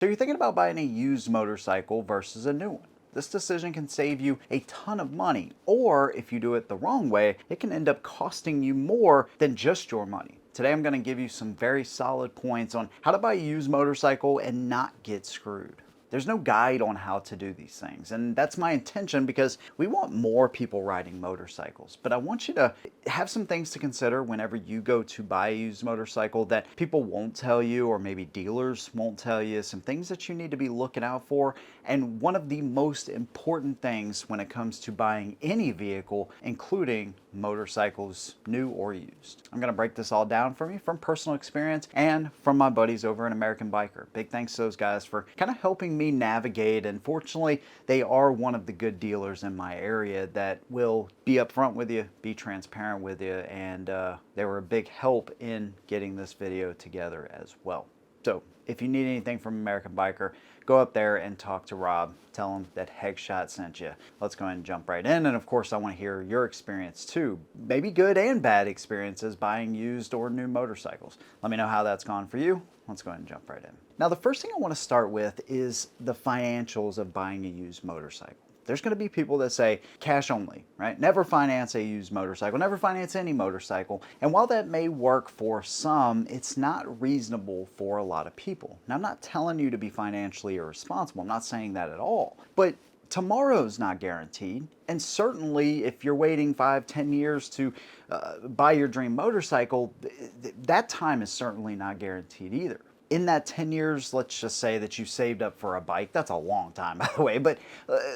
So you're thinking about buying a used motorcycle versus a new one. This decision can save you a ton of money, or if you do it the wrong way, it can end up costing you more than just your money. Today I'm going to give you some very solid points on how to buy a used motorcycle and not get screwed. There's no guide on how to do these things, and that's my intention because we want more people riding motorcycles. But I want you to have some things to consider whenever you go to buy a used motorcycle that people won't tell you, or maybe dealers won't tell you, some things that you need to be looking out for. And one of the most important things when it comes to buying any vehicle, including motorcycles, new or used. I'm going to break this all down for you from personal experience and from my buddies over at American Biker. Big thanks to those guys for kind of helping me navigate, and fortunately they are one of the good dealers in my area that will be upfront with you, be transparent with you, and they were a big help in getting this video together as well. So if you need anything from American Biker, go up there and talk to Rob. Tell him that Headshot sent you. Let's go ahead and jump right in. And of course, I want to hear your experience too. Maybe good and bad experiences buying used or new motorcycles. Let me know how that's gone for you. Let's go ahead and jump right in. Now, the first thing I want to start with is the financials of buying a used motorcycle. There's going to be people that say cash only, right? Never finance a used motorcycle, never finance any motorcycle. And while that may work for some, it's not reasonable for a lot of people. Now, I'm not telling you to be financially irresponsible. I'm not saying that at all. But tomorrow's not guaranteed. And certainly if you're waiting 5-10 years to buy your dream motorcycle, that time is certainly not guaranteed either. In that 10 years, let's just say that you saved up for a bike. That's a long time, by the way, but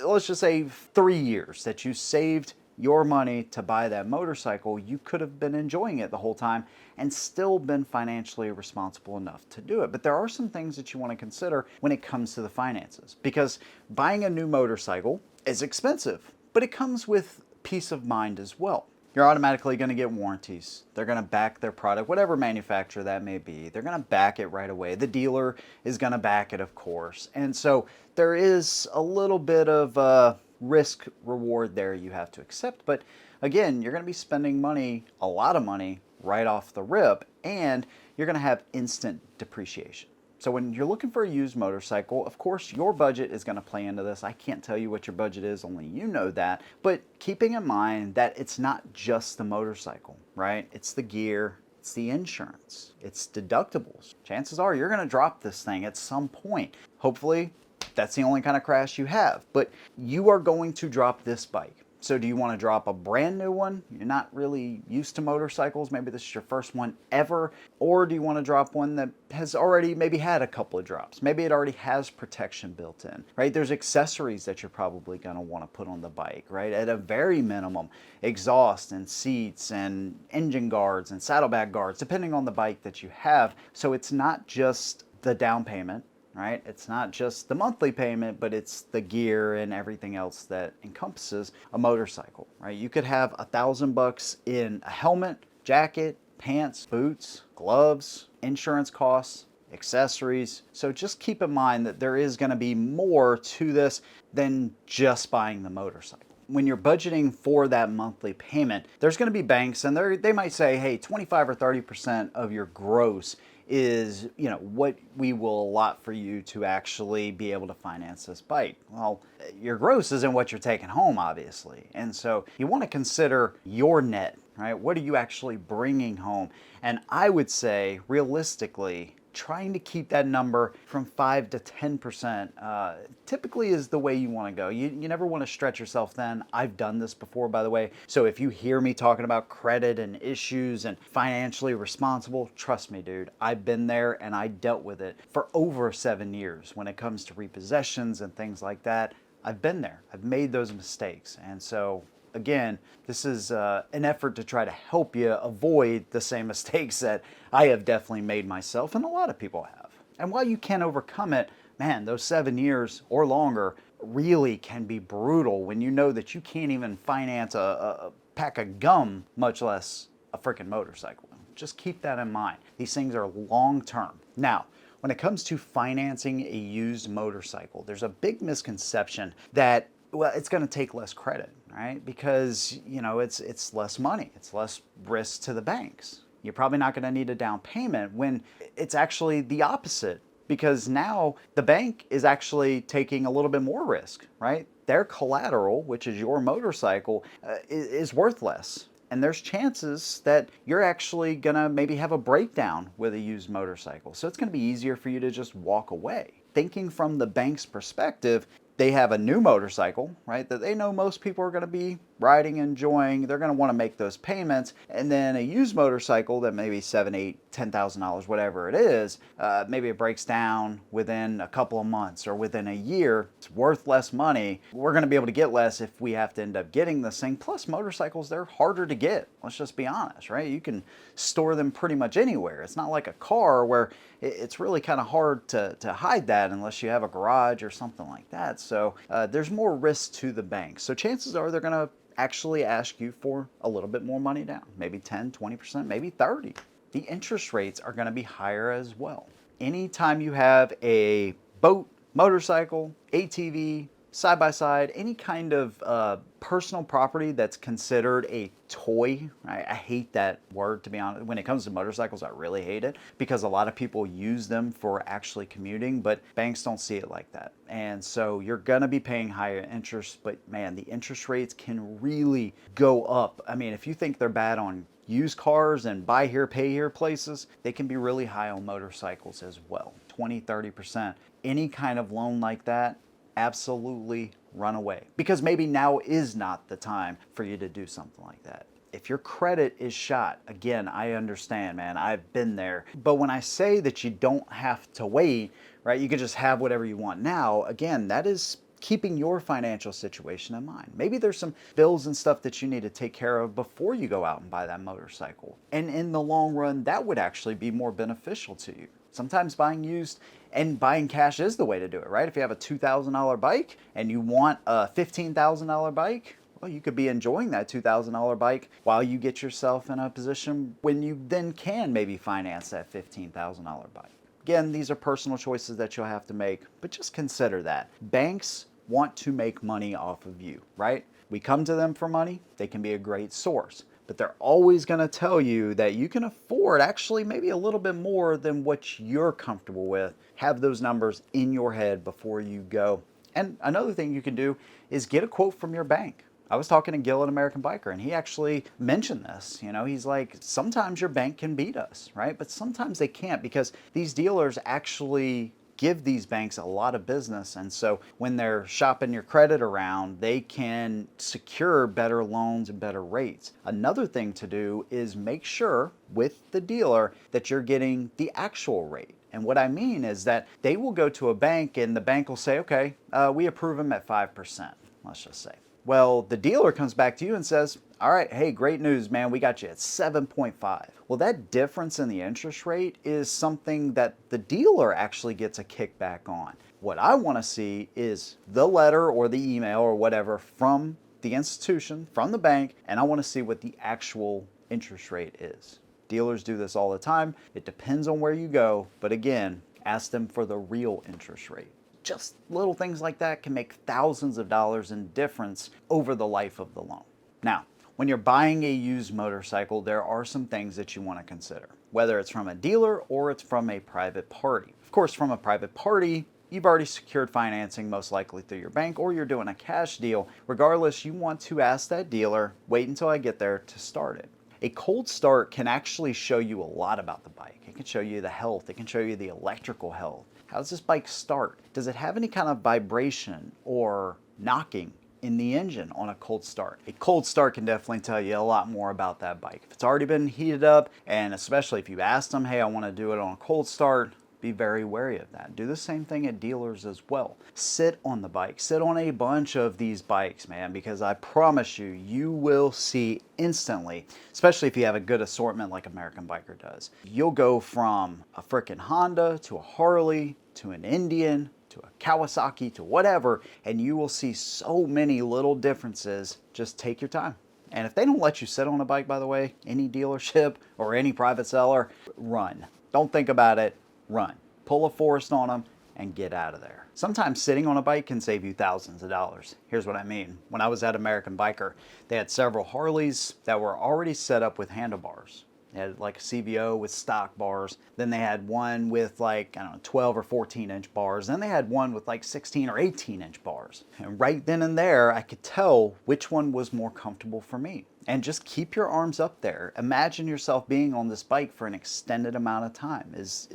let's just say 3 years that you saved your money to buy that motorcycle. You could have been enjoying it the whole time and still been financially responsible enough to do it. But there are some things that you want to consider when it comes to the finances, because buying a new motorcycle is expensive, but it comes with peace of mind as well. You're automatically going to get warranties. They're going to back their product, whatever manufacturer that may be. They're going to back it right away. The dealer is going to back it, of course. And so there is a little bit of risk reward there you have to accept. But again, you're going to be spending money, a lot of money, right off the rip, and you're going to have instant depreciation. So when you're looking for a used motorcycle, of course, your budget is going to play into this. I can't tell you what your budget is, only you know that. But keeping in mind that it's not just the motorcycle, right? It's the gear, it's the insurance, it's deductibles. Chances are you're going to drop this thing at some point. Hopefully, that's the only kind of crash you have. But you are going to drop this bike. So do you want to drop a brand new one? You're not really used to motorcycles. Maybe this is your first one ever. Or do you want to drop one that has already maybe had a couple of drops? Maybe it already has protection built in, right? There's accessories that you're probably going to want to put on the bike, right? At a very minimum, exhaust and seats and engine guards and saddlebag guards, depending on the bike that you have. So it's not just the down payment, right? It's not just the monthly payment, but it's the gear and everything else that encompasses a motorcycle, right? You could have $1,000 in a helmet, jacket, pants, boots, gloves, insurance costs, accessories. So just keep in mind that there is going to be more to this than just buying the motorcycle. When you're budgeting for that monthly payment, there's going to be banks and they might say, hey, 25 or 30% of your gross is, what we will allot for you to actually be able to finance this bike. Well, your gross isn't what you're taking home, obviously. And so you want to consider your net, right? What are you actually bringing home? And I would say, realistically, trying to keep that number from 5 to 10% typically is the way you want to go. You never want to stretch yourself thin. I've done this before, by the way. So if you hear me talking about credit and issues and financially responsible, trust me, dude, I've been there and I dealt with it for over 7 years when it comes to repossessions and things like that. I've been there. I've made those mistakes. And so again, this is an effort to try to help you avoid the same mistakes that I have definitely made myself and a lot of people have. And while you can overcome it, man, those 7 years or longer really can be brutal when you know that you can't even finance a pack of gum, much less a freaking motorcycle. Just keep that in mind. These things are long term. Now, when it comes to financing a used motorcycle, there's a big misconception that, well, it's going to take less credit, right? Because, it's less money. It's less risk to the banks. You're probably not going to need a down payment when it's actually the opposite. because now the bank is actually taking a little bit more risk, right? Their collateral, which is your motorcycle, is worth less. And there's chances that you're actually gonna maybe have a breakdown with a used motorcycle. So it's gonna be easier for you to just walk away. Thinking from the bank's perspective, they have a new motorcycle, right, that they know most people are going to be riding, enjoying. They're going to want to make those payments. And then a used motorcycle that maybe $7,000, $8,000, $10,000, whatever it is, maybe it breaks down within a couple of months or within a year. It's worth less money. We're going to be able to get less if we have to end up getting this thing. Plus, motorcycles, they're harder to get. Let's just be honest, right? You can store them pretty much anywhere. It's not like a car where it's really kind of hard to hide that unless you have a garage or something like that. So there's more risk to the bank. So chances are they're going to actually ask you for a little bit more money down, maybe 10, 20%, maybe 30. The interest rates are going to be higher as well. Anytime you have a boat, motorcycle, ATV, side-by-side, any kind of personal property that's considered a toy. I hate that word, to be honest. When it comes to motorcycles, I really hate it because a lot of people use them for actually commuting, but banks don't see it like that. And so you're gonna be paying higher interest, but man, the interest rates can really go up. I mean, if you think they're bad on used cars and buy here, pay here places, they can be really high on motorcycles as well. 20, 30%. Any kind of loan like that, absolutely run away, because maybe now is not the time for you to do something like that. If your credit is shot, again, I understand, man, I've been there. But when I say that you don't have to wait, right, you can just have whatever you want now, again, that is keeping your financial situation in mind. Maybe there's some bills and stuff that you need to take care of before you go out and buy that motorcycle. And in the long run, that would actually be more beneficial to you. Sometimes buying used and buying cash is the way to do it, right? If you have a $2,000 bike and you want a $15,000 bike, well, you could be enjoying that $2,000 bike while you get yourself in a position when you then can maybe finance that $15,000 bike. Again, these are personal choices that you'll have to make, but just consider that. Banks want to make money off of you, right? We come to them for money, they can be a great source. But they're always going to tell you that you can afford actually maybe a little bit more than what you're comfortable with. Have those numbers in your head before you go. And another thing you can do is get a quote from your bank. I was talking to Gil at American Biker, and he actually mentioned this. You know, he's like, sometimes your bank can beat us, right? But sometimes they can't, because these dealers actually give these banks a lot of business, and so when they're shopping your credit around, they can secure better loans and better rates. Another thing to do is make sure with the dealer that you're getting the actual rate. And what I mean is that they will go to a bank and the bank will say, okay, we approve them at 5%, let's just say. Well, the dealer comes back to you and says, all right, hey, great news, man, we got you at 7.5. Well, that difference in the interest rate is something that the dealer actually gets a kickback on. What I want to see is the letter or the email or whatever from the institution, from the bank, and I want to see what the actual interest rate is. Dealers do this all the time. It depends on where you go, but again, ask them for the real interest rate. Just little things like that can make thousands of dollars in difference over the life of the loan. Now, when you're buying a used motorcycle, there are some things that you want to consider, whether it's from a dealer or it's from a private party. Of course, from a private party, you've already secured financing, most likely through your bank, or you're doing a cash deal. Regardless, you want to ask that dealer, wait until I get there to start it. A cold start can actually show you a lot about the bike. It can show you the health. It can show you the electrical health. How does this bike start? Does it have any kind of vibration or knocking in the engine on a cold start? A cold start can definitely tell you a lot more about that bike. If it's already been heated up, and especially if you asked them, hey, I want to do it on a cold start, be very wary of that. Do the same thing at dealers as well. Sit on the bike. Sit on a bunch of these bikes, man, because I promise you, you will see instantly, especially if you have a good assortment like American Biker does. You'll go from a frickin' Honda to a Harley to an Indian to a Kawasaki to whatever, and you will see so many little differences. Just take your time. And if they don't let you sit on a bike, by the way, any dealership or any private seller, run. Don't think about it. Run. Pull a Forrest on them and get out of there. Sometimes sitting on a bike can save you thousands of dollars. Here's what I mean. When I was at American Biker, they had several Harleys that were already set up with handlebars. They had like a CVO with stock bars. Then they had one with like, I don't know, 12 or 14-inch bars. Then they had one with like 16 or 18-inch bars. And right then and there, I could tell which one was more comfortable for me. And just keep your arms up there. Imagine yourself being on this bike for an extended amount of time. Is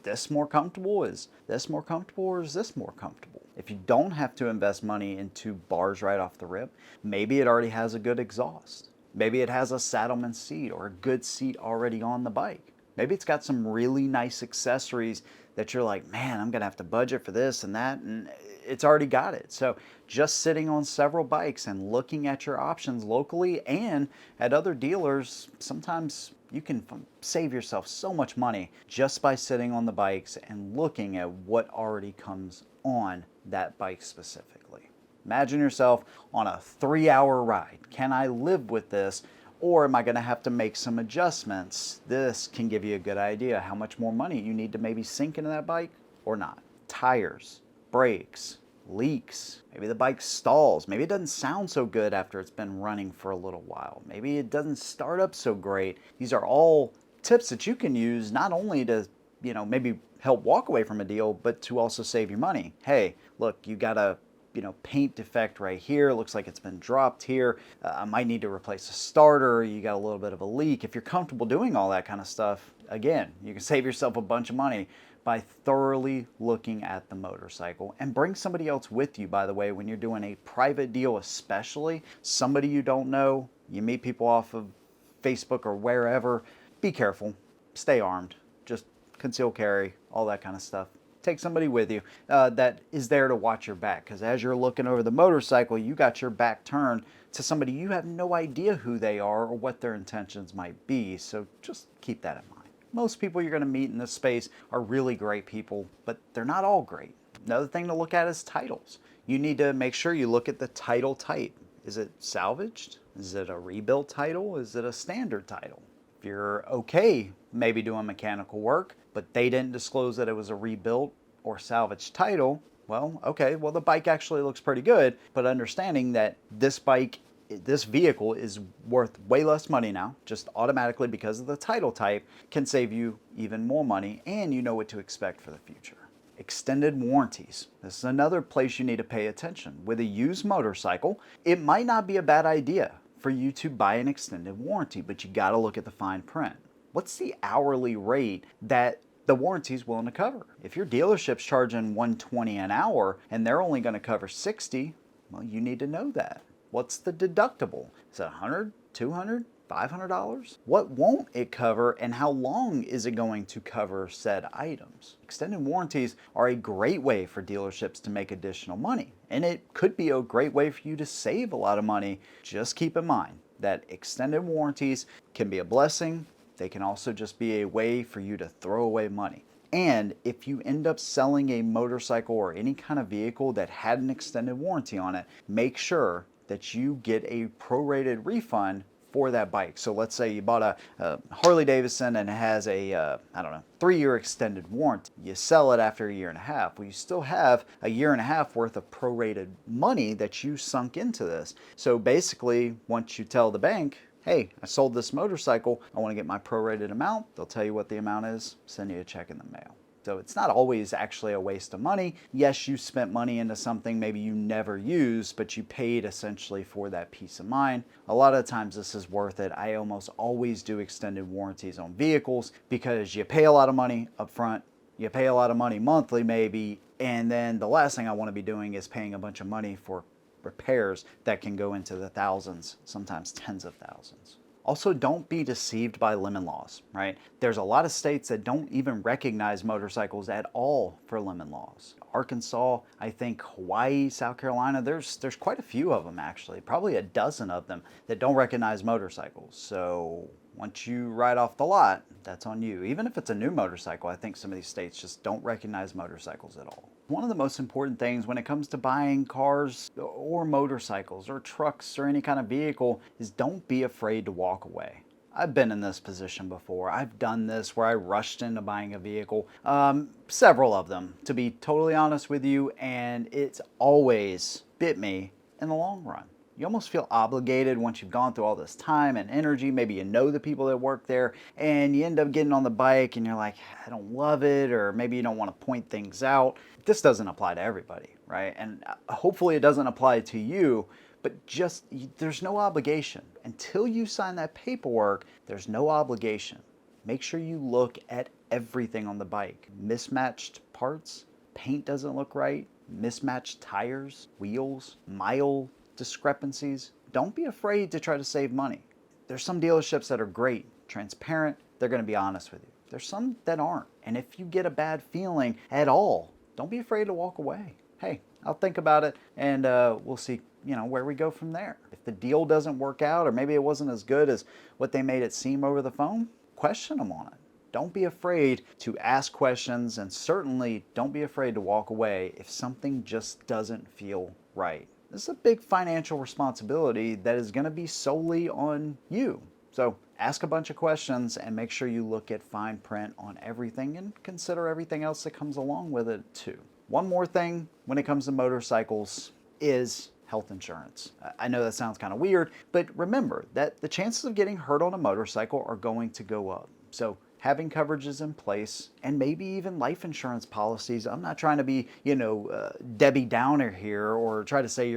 this more comfortable? Is this more comfortable, or is this more comfortable? If you don't have to invest money into bars right off the rip, maybe it already has a good exhaust. Maybe it has a Saddleman seat or a good seat already on the bike. Maybe it's got some really nice accessories that you're like, man, I'm gonna have to budget for this and that, and it's already got it. So just sitting on several bikes and looking at your options locally and at other dealers, sometimes you can save yourself so much money just by sitting on the bikes and looking at what already comes on that bike specifically. Imagine yourself on a 3-hour ride. Can I live with this, or am I going to have to make some adjustments? This can give you a good idea how much more money you need to maybe sink into that bike or not. Tires, brakes, leaks. Maybe the bike stalls. Maybe it doesn't sound so good after it's been running for a little while. Maybe it doesn't start up so great. These are all tips that you can use not only to, maybe help walk away from a deal, but to also save you money. Hey, look, you got a paint defect right here. It looks like it's been dropped here. I might need to replace a starter. You got a little bit of a leak. If you're comfortable doing all that kind of stuff, again, you can save yourself a bunch of money by thoroughly looking at the motorcycle. And bring somebody else with you, by the way, when you're doing a private deal, especially somebody you don't know. You meet people off of Facebook or wherever. Be careful. Stay armed. Just conceal carry, all that kind of stuff. Take somebody with you that is there to watch your back, because as you're looking over the motorcycle, you got your back turned to somebody you have no idea who they are or what their intentions might be. So just keep that in mind. Most people you're going to meet in this space are really great people, but they're not all great. Another thing to look at is titles. You need to make sure you look at the title type. Is it salvaged? Is it a rebuilt title? Is it a standard title? If you're okay maybe doing mechanical work, but they didn't disclose that it was a rebuilt or salvaged title, well, okay, well, the bike actually looks pretty good, but understanding that this vehicle is worth way less money now, just automatically because of the title type, can save you even more money, and you know what to expect for the future. Extended warranties. This is another place you need to pay attention. With a used motorcycle, it might not be a bad idea for you to buy an extended warranty, but you got to look at the fine print. What's the hourly rate that the warranty is willing to cover? If your dealership's charging $120 an hour and they're only going to cover $60, well, you need to know that. What's the deductible? Is it $100, $200, $500? What won't it cover, and how long is it going to cover said items? Extended warranties are a great way for dealerships to make additional money, and it could be a great way for you to save a lot of money. Just keep in mind that extended warranties can be a blessing. They can also just be a way for you to throw away money. And if you end up selling a motorcycle or any kind of vehicle that had an extended warranty on it, make sure that you get a prorated refund for that bike. So let's say you bought a Harley Davidson and it has a 3-year extended warranty. You sell it after a year and a half. Well, you still have a year and a half worth of prorated money that you sunk into this. So basically, once you tell the bank, hey, I sold this motorcycle, I want to get my prorated amount, they'll tell you what the amount is, send you a check in the mail. So it's not always actually a waste of money. Yes, you spent money into something maybe you never used, but you paid essentially for that peace of mind. A lot of times this is worth it. I almost always do extended warranties on vehicles because you pay a lot of money up front, you pay a lot of money monthly maybe, and then the last thing I want to be doing is paying a bunch of money for repairs that can go into the thousands, sometimes tens of thousands. Also, don't be deceived by lemon laws, right? There's a lot of states that don't even recognize motorcycles at all for lemon laws. Arkansas, I think Hawaii, South Carolina, there's quite a few of them actually, probably a dozen of them that don't recognize motorcycles. So once you ride off the lot, that's on you. Even if it's a new motorcycle, I think some of these states just don't recognize motorcycles at all. One of the most important things when it comes to buying cars or motorcycles or trucks or any kind of vehicle is don't be afraid to walk away. I've been in this position before. I've done this where I rushed into buying a vehicle, several of them, to be totally honest with you, and it's always bit me in the long run. You almost feel obligated once you've gone through all this time and energy. Maybe you know the people that work there, and you end up getting on the bike and you're like, I don't love it, or maybe you don't want to point things out. This doesn't apply to everybody, right? And hopefully it doesn't apply to you, but just there's no obligation. Until you sign that paperwork, there's no obligation. Make sure you look at everything on the bike. Mismatched parts, paint doesn't look right, mismatched tires, wheels, mile discrepancies. Don't be afraid to try to save money. There's some dealerships that are great, transparent, they're going to be honest with you. There's some that aren't. And if you get a bad feeling at all, don't be afraid to walk away. Hey, I'll think about it, and we'll see, where we go from there. If the deal doesn't work out, or maybe it wasn't as good as what they made it seem over the phone, question them on it. Don't be afraid to ask questions, and certainly don't be afraid to walk away if something just doesn't feel right. This is a big financial responsibility that is going to be solely on you. So ask a bunch of questions and make sure you look at fine print on everything and consider everything else that comes along with it too. One more thing when it comes to motorcycles is health insurance. I know that sounds kind of weird, but remember that the chances of getting hurt on a motorcycle are going to go up. So having coverages in place, and maybe even life insurance policies. I'm not trying to be, Debbie Downer here, or try to say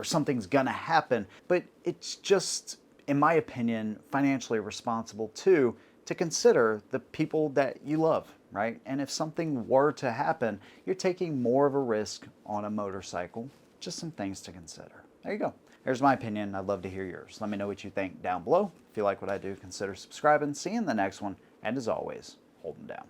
something's gonna happen, but it's just, in my opinion, financially responsible too, to consider the people that you love, right? And if something were to happen, you're taking more of a risk on a motorcycle. Just some things to consider. There you go. There's my opinion. I'd love to hear yours. Let me know what you think down below. If you like what I do, consider subscribing. See you in the next one. And as always, hold them down.